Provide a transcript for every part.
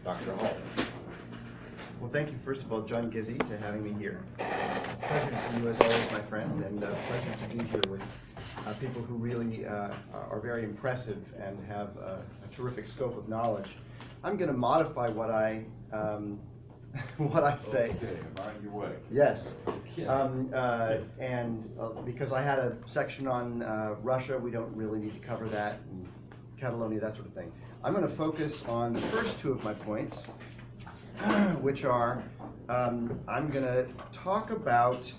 Dr. Hall. Well, thank you, first of all, John Gizzi, to having me here. Pleasure to see you as always, my friend, and pleasure to be here with people who really are very impressive and have a terrific scope of knowledge. I'm going to modify what I say. Okay, mind your way. Yes. Okay. Because I had a section on Russia, we don't really need to cover that, and Catalonia, that sort of thing. I'm going to focus on the first two of my points, which are, I'm going to talk about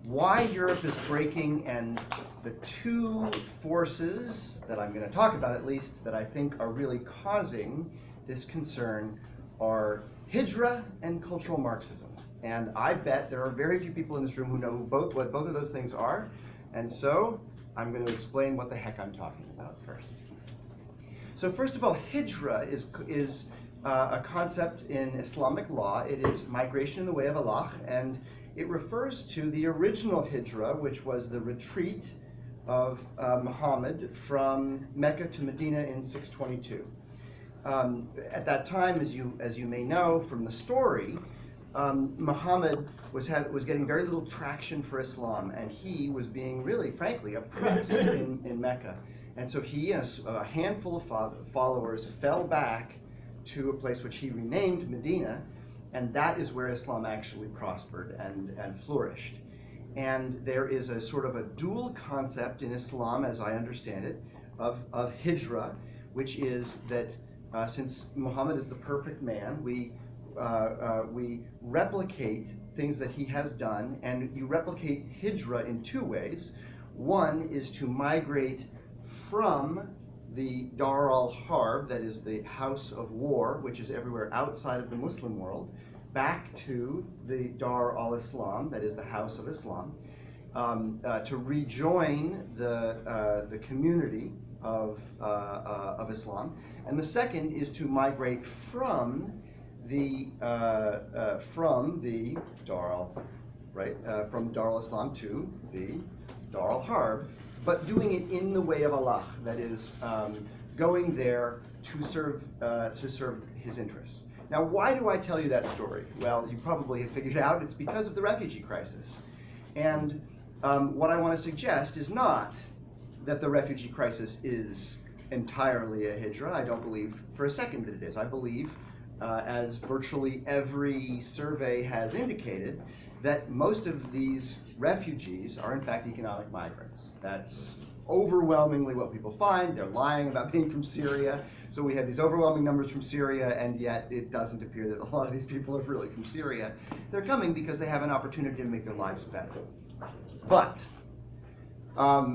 why Europe is breaking, and the two forces that I'm going to talk about, at least, that I think are really causing this concern are Hijra and cultural Marxism. And I bet there are very few people in this room who know what both of those things are, and so I'm going to explain what the heck I'm talking about first. So first of all, Hijra is a concept in Islamic law. It is migration in the way of Allah, and it refers to the original Hijra, which was the retreat of Muhammad from Mecca to Medina in 622. At that time, as you may know from the story, Muhammad was getting very little traction for Islam, and he was being really, frankly, oppressed in Mecca. And so he and a handful of followers fell back to a place which he renamed Medina, and that is where Islam actually prospered and flourished. And there is a sort of a dual concept in Islam, as I understand it, of Hijra, which is that since Muhammad is the perfect man, we replicate things that he has done, and you replicate Hijra in two ways. One is to migrate from the Dar al-Harb, that is the house of war, which is everywhere outside of the Muslim world, back to the Dar al-Islam, that is the house of Islam, to rejoin the community of Islam. And the second is to migrate from the Dar al-Islam to the Dar al-Harb, but doing it in the way of Allah, that is, going there to serve his interests. Now, why do I tell you that story? Well, you probably have figured out it's because of the refugee crisis. And what I want to suggest is not that the refugee crisis is entirely a Hijra. I don't believe for a second that it is. I believe, as virtually every survey has indicated, that most of these refugees are in fact economic migrants. That's overwhelmingly what people find. They're lying about being from Syria. So we have these overwhelming numbers from Syria, and yet it doesn't appear that a lot of these people are really from Syria. They're coming because they have an opportunity to make their lives better. But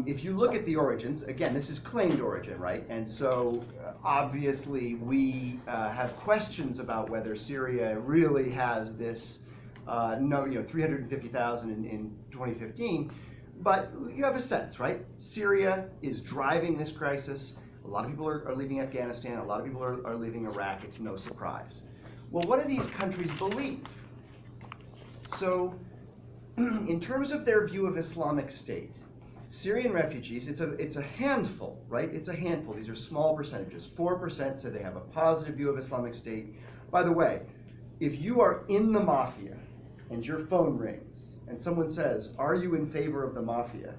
if you look at the origins, again, this is claimed origin, right? And so obviously we have questions about whether Syria really has this 350,000 in 2015, but you have a sense, right? Syria is driving this crisis. A lot of people are leaving Afghanistan. A lot of people are leaving Iraq. It's no surprise. Well, what do these countries believe? So, in terms of their view of Islamic State, Syrian refugees, it's a handful, right? It's a handful. These are small percentages. 4% say they have a positive view of Islamic State. By the way, if you are in the mafia and your phone rings and someone says, "Are you in favor of the mafia?"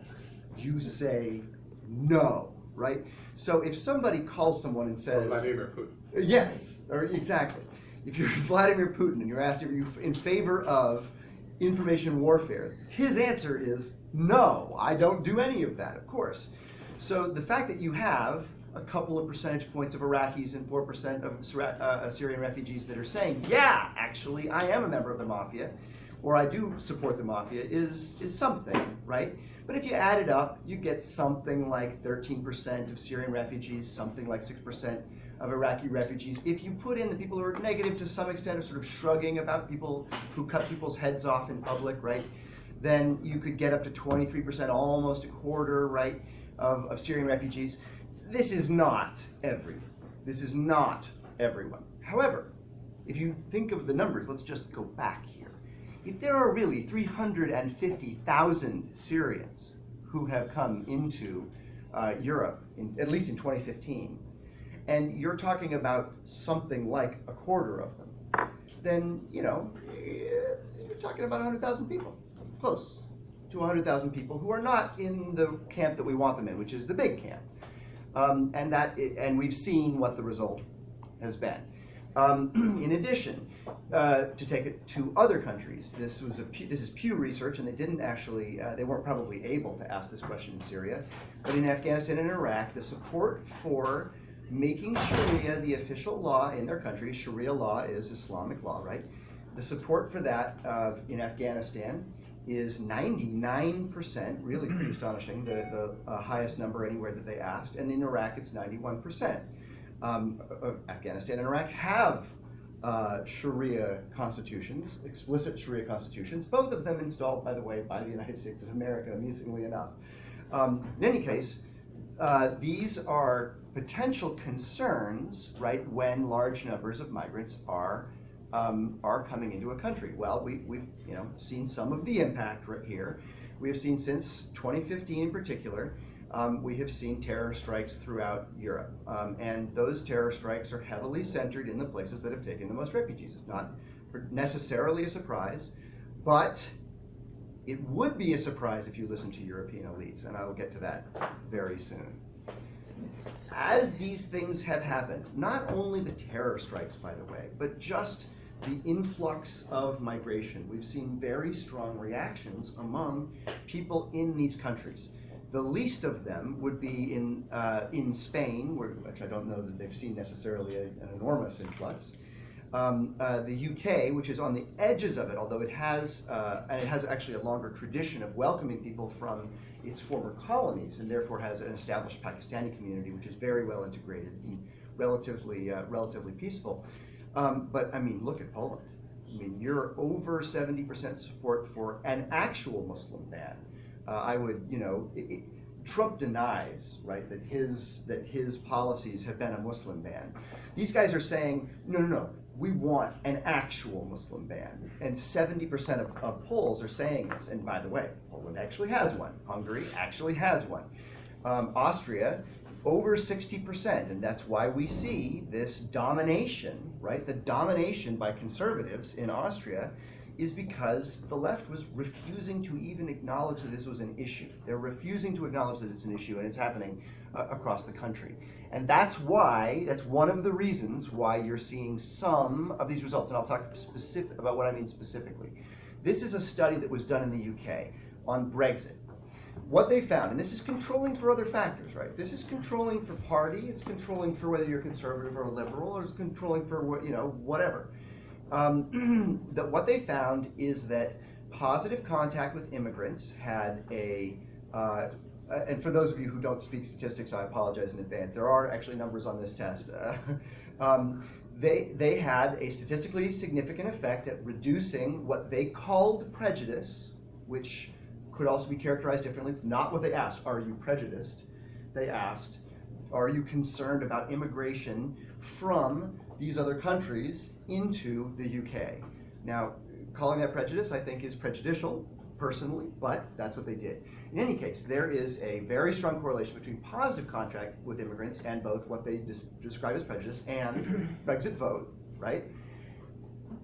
you say no, right? So if somebody calls someone and says, Vladimir Putin. Yes, or exactly. If you're Vladimir Putin and you're asked if you're in favor of information warfare, his answer is no, I don't do any of that, of course. So the fact that you have a couple of percentage points of Iraqis and 4% of Syrian refugees that are saying, yeah, actually, I am a member of the mafia, or I do support the mafia, is something, right? But if you add it up, you get something like 13% of Syrian refugees, something like 6% of Iraqi refugees. If you put in the people who are negative to some extent, or sort of shrugging about people who cut people's heads off in public, right, then you could get up to 23%, almost a quarter, right, of Syrian refugees. This is not everyone. This is not everyone. However, if you think of the numbers, let's just go back here. If there are really 350,000 Syrians who have come into Europe, at least in 2015, and you're talking about something like a quarter of them, then, you know, you're talking about 100,000 people, close to 100,000 people who are not in the camp that we want them in, which is the big camp. And we've seen what the result has been. In addition, to take it to other countries, this is Pew Research, and they didn't actually, they weren't probably able to ask this question in Syria, but in Afghanistan and Iraq, the support for making Sharia the official law in their country. Sharia law is Islamic law, right? The support for that in Afghanistan is 99%, really pretty astonishing, the highest number anywhere that they asked, and in Iraq it's 91%. Afghanistan and Iraq have Sharia constitutions, explicit Sharia constitutions, both of them installed, by the way, by the United States of America, amusingly enough. In any case, these are potential concerns, right, when large numbers of migrants are coming into a country. Well, we've seen some of the impact right here. We have seen since 2015 in particular, we have seen terror strikes throughout Europe. And those terror strikes are heavily centered in the places that have taken the most refugees. It's not necessarily a surprise, but it would be a surprise if you listen to European elites, and I will get to that very soon. As these things have happened, not only the terror strikes, by the way, but just the influx of migration, we've seen very strong reactions among people in these countries. The least of them would be in Spain, which I don't know that they've seen necessarily an enormous influx. The UK, which is on the edges of it, although it has actually a longer tradition of welcoming people from its former colonies, and therefore has an established Pakistani community, which is very well integrated and relatively peaceful. But I mean, look at Poland. I mean, you're over 70% support for an actual Muslim ban. I would, Trump denies, right, that his policies have been a Muslim ban. These guys are saying, no, we want an actual Muslim ban. And 70% of polls are saying this. And by the way, Poland actually has one. Hungary actually has one. Austria, over 60%. And that's why we see this domination, right? The domination by conservatives in Austria is because the left was refusing to even acknowledge that this was an issue. They're refusing to acknowledge that it's an issue, and it's happening across the country. And that's one of the reasons why you're seeing some of these results, and I'll talk about what I mean specifically. This is a study that was done in the UK on Brexit. What they found, and this is controlling for other factors, right? This is controlling for party, it's controlling for whether you're conservative or liberal, or it's controlling for whatever. That what they found is that positive contact with immigrants had and for those of you who don't speak statistics, I apologize in advance. There are actually numbers on this test. They had a statistically significant effect at reducing what they called prejudice, which could also be characterized differently. It's not what they asked, are you prejudiced? They asked, are you concerned about immigration from these other countries into the UK? Now, calling that prejudice, I think, is prejudicial, personally, but that's what they did. In any case, there is a very strong correlation between positive contact with immigrants and both what they describe as prejudice and Brexit vote, right?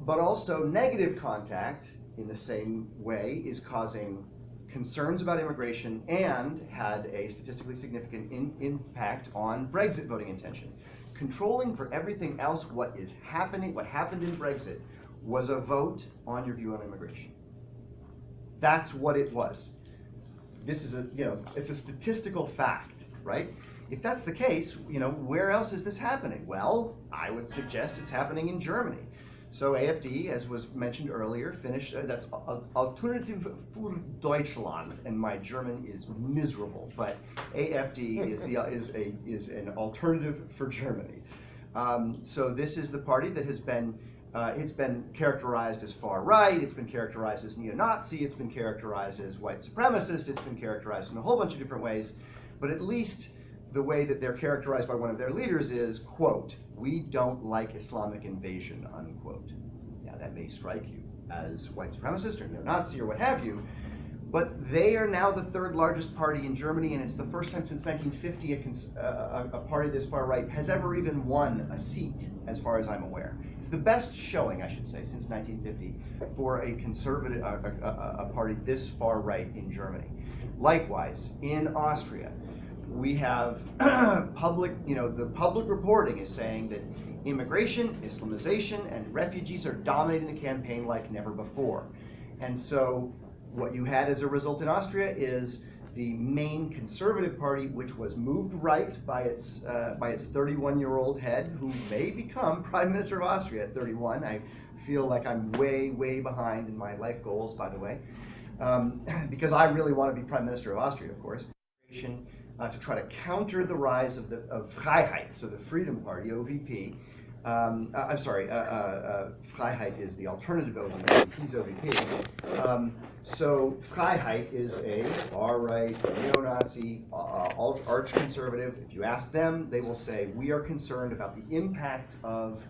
But also negative contact, in the same way, is causing concerns about immigration and had a statistically significant impact on Brexit voting intention. Controlling for everything else what happened in Brexit was a vote on your view on immigration. That's what it was. This is it's a statistical fact, right? If that's the case, where else is this happening? Well, I would suggest it's happening in Germany. So AfD, as was mentioned earlier, finished, that's Alternative für Deutschland, and my German is miserable, but AfD is an alternative for Germany. So this is the party that has been, it's been characterized as far right, it's been characterized as neo-Nazi, it's been characterized as white supremacist, it's been characterized in a whole bunch of different ways, but at least the way that they're characterized by one of their leaders is, quote, we don't like Islamic invasion, unquote. Now that may strike you as white supremacist or neo-Nazi or what have you. But they are now the third largest party in Germany, and it's the first time since 1950 a party this far right has ever even won a seat, as far as I'm aware. It's the best showing, I should say, since 1950 for a conservative, a party this far right in Germany. Likewise, in Austria, we have public, the public reporting is saying that immigration, Islamization, and refugees are dominating the campaign like never before. And so what you had as a result in Austria is the main conservative party, which was moved right by its 31-year-old head, who may become Prime Minister of Austria at 31. I feel like I'm way, way behind in my life goals, by the way, because I really want to be Prime Minister of Austria, of course. To try to counter the rise of Freiheit, so the Freedom Party, OVP. I'm sorry, Freiheit is the alternative OVP, he's OVP. So Freiheit is a far-right, neo-Nazi, arch-conservative. If you ask them, they will say, we are concerned about the impact of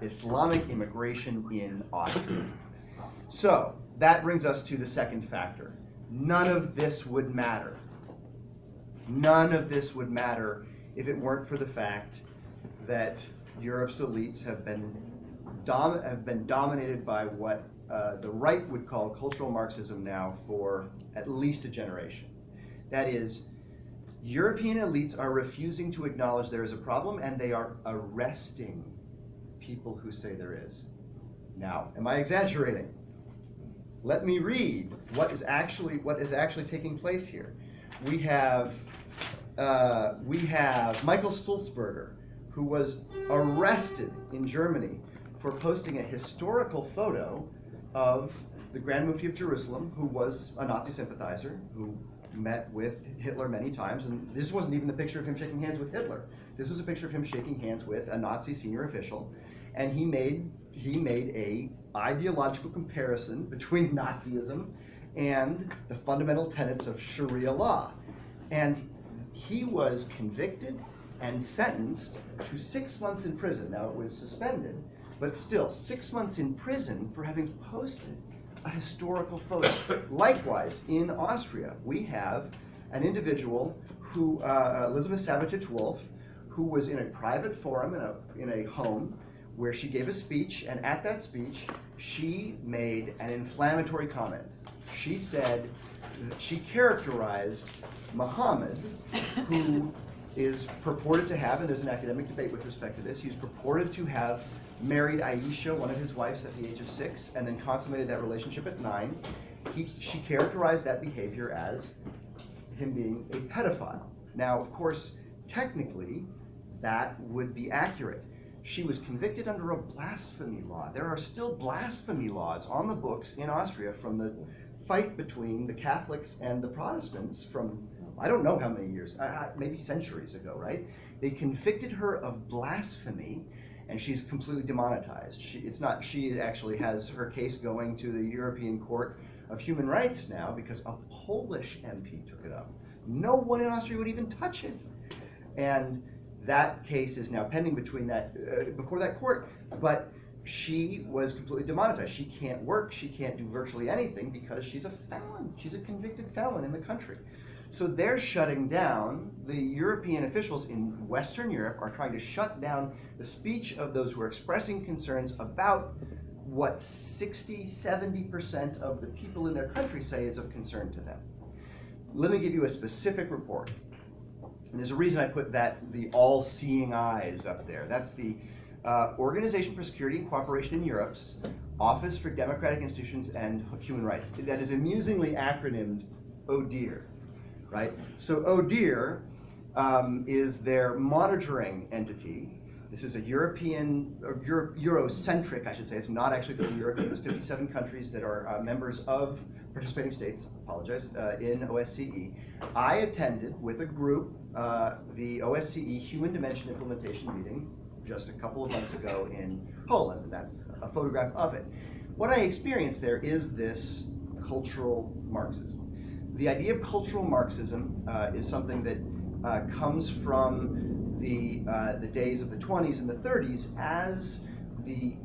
Islamic immigration in Austria. So that brings us to the second factor. None of this would matter. None of this would matter if it weren't for the fact that Europe's elites have been dominated by what the right would call cultural Marxism now for at least a generation. That is, European elites are refusing to acknowledge there is a problem, and they are arresting people who say there is. Now, am I exaggerating? Let me read what is actually taking place here. We have Michael Stulzberger, who was arrested in Germany for posting a historical photo of the Grand Mufti of Jerusalem, who was a Nazi sympathizer, who met with Hitler many times. And this wasn't even the picture of him shaking hands with Hitler. This was a picture of him shaking hands with a Nazi senior official. And he made a ideological comparison between Nazism and the fundamental tenets of Sharia law. And he was convicted and sentenced to 6 months in prison. Now, it was suspended, but still 6 months in prison for having posted a historical photo. Likewise, in Austria, we have an individual who, Elizabeth Sabatich-Wolf, who was in a private forum in a home where she gave a speech, and at that speech, she made an inflammatory comment. She said, she characterized Muhammad, who is purported to have, and there's an academic debate with respect to this, he's purported to have married Aisha, one of his wives, at the age of 6, and then consummated that relationship at 9. She characterized that behavior as him being a pedophile. Now, of course, technically, that would be accurate. She was convicted under a blasphemy law. There are still blasphemy laws on the books in Austria from the fight between the Catholics and the Protestants from, I don't know how many years, maybe centuries ago, right? They convicted her of blasphemy, and she's completely demonetized. She actually has her case going to the European Court of Human Rights now because a Polish MP took it up. No one in Austria would even touch it. And that case is now pending before that court, but she was completely demonetized. She can't work, she can't do virtually anything because she's a felon. She's a convicted felon in the country. So they're shutting down, the European officials in Western Europe are trying to shut down the speech of those who are expressing concerns about what 60–70% of the people in their country say is of concern to them. Let me give you a specific report. And there's a reason I put the all-seeing eyes up there. That's the Organization for Security and Cooperation in Europe's Office for Democratic Institutions and Human Rights. That is amusingly acronymed ODIHR, right? So ODIHR is their monitoring entity. This is a Eurocentric, I should say. It's not actually for Europe. There's 57 countries that are members of participating states, in OSCE. I attended with a group the OSCE Human Dimension Implementation meeting just a couple of months ago in Poland, and that's a photograph of it. What I experienced there is this cultural Marxism. The idea of cultural Marxism is something that comes from the days of the 20s and the 30s as the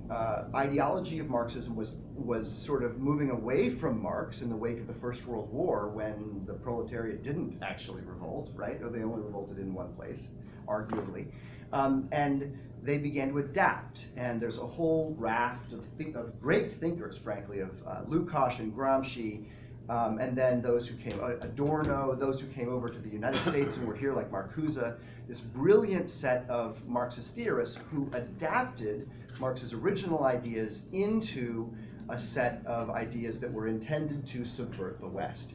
ideology of Marxism was sort of moving away from Marx in the wake of the First World War, when the proletariat didn't actually revolt, right? Or they only revolted in one place, arguably. And they began to adapt. And there's a whole raft of great thinkers, frankly, of Lukács and Gramsci, and then those who came, Adorno, those who came over to the United States and were here, like Marcuse, this brilliant set of Marxist theorists who adapted Marx's original ideas into a set of ideas that were intended to subvert the West.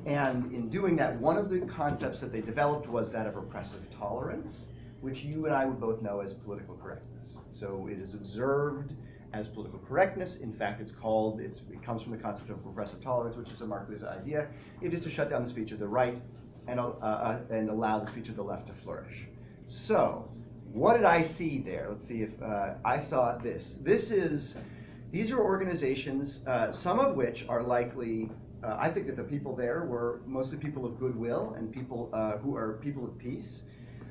And in doing that, one of the concepts that they developed was that of repressive tolerance, which you and I would both know as political correctness. So it is observed as political correctness. In fact, it comes from the concept of repressive tolerance, which is a Marcuse idea. It is to shut down the speech of the right and allow the speech of the left to flourish. So, what did I see there? Let's see if I saw this. These are organizations, some of which are likely, I think that the people there were mostly people of goodwill and people who are people of peace.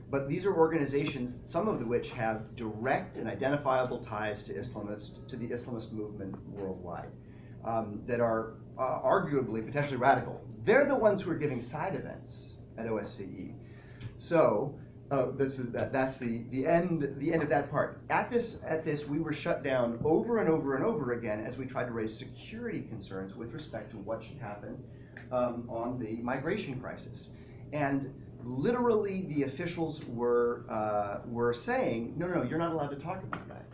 But these are organizations, some of which have direct and identifiable ties to the Islamist movement worldwide, that are arguably potentially radical. They're the ones who are giving side events at OSCE. So that's the end of that part. At this, we were shut down over and over and over again as we tried to raise security concerns with respect to what should happen on the migration crisis. And literally, the officials were saying, no, you're not allowed to talk about that.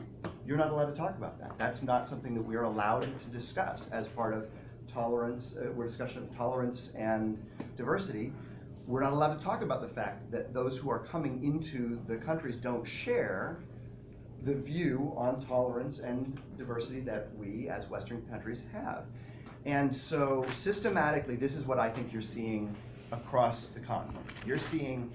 You're not allowed to talk about that. That's not something that we're allowed to discuss as part of tolerance. We're discussion of tolerance and diversity. We're not allowed to talk about the fact that those who are coming into the countries don't share the view on tolerance and diversity that we as Western countries have. And so systematically, this is what I think you're seeing across the continent. You're seeing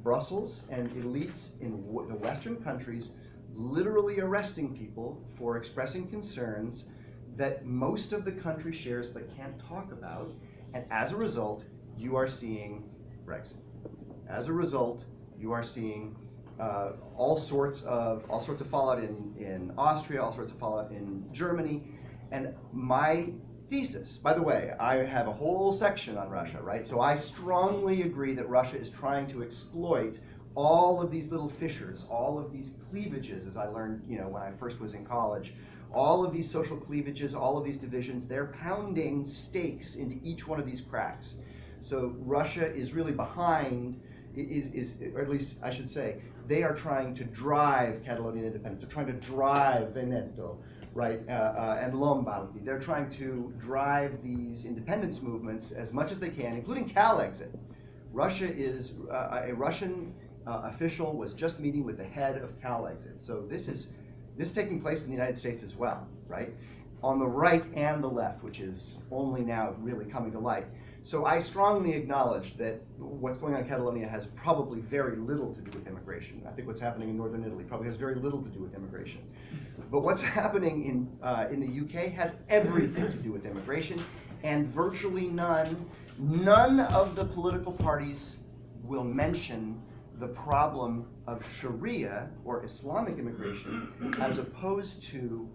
Brussels and elites in the Western countries literally arresting people for expressing concerns that most of the country shares but can't talk about. And as a result, you are seeing Brexit. As a result, you are seeing all sorts of fallout in Austria, all sorts of fallout in Germany. And my thesis, by the way, I have a whole section on Russia, right? So I strongly agree that Russia is trying to exploit all of these little fissures, all of these cleavages, as I learned, when I first was in college, all of these social cleavages, all of these divisions. They're pounding stakes into each one of these cracks. So Russia is really behind, or at least I should say, they are trying to drive Catalonian independence. They're trying to drive Veneto, right, and Lombardy. They're trying to drive these independence movements as much as they can, including CalExit. Russia is, a Russian official was just meeting with the head of CalExit. So this is taking place in the United States as well, right? On the right and the left, which is only now really coming to light. So I strongly acknowledge that what's going on in Catalonia has probably very little to do with immigration. I think what's happening in northern Italy probably has very little to do with immigration. But what's happening in the UK has everything to do with immigration, and virtually none of the political parties will mention the problem of Sharia or Islamic immigration as opposed to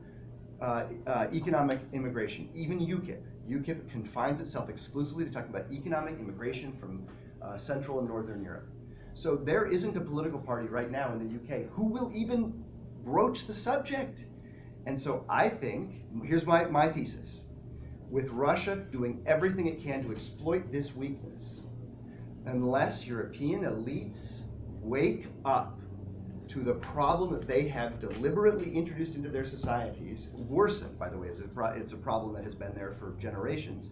economic immigration. Even UKIP. UKIP confines itself exclusively to talking about economic immigration from Central and Northern Europe. So there isn't a political party right now in the UK who will even broach the subject. And so I think, here's my thesis, with Russia doing everything it can to exploit this weakness, unless European elites wake up to the problem that they have deliberately introduced into their societies, worsened, by the way, it's a problem that has been there for generations.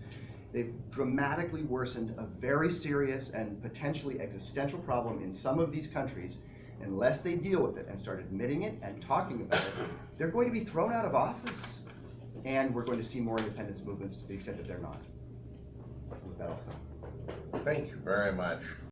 They've dramatically worsened a very serious and potentially existential problem in some of these countries. Unless they deal with it and start admitting it and talking about it, they're going to be thrown out of office. And we're going to see more independence movements to the extent that they're not. With that, I'll stop. Thank you very much.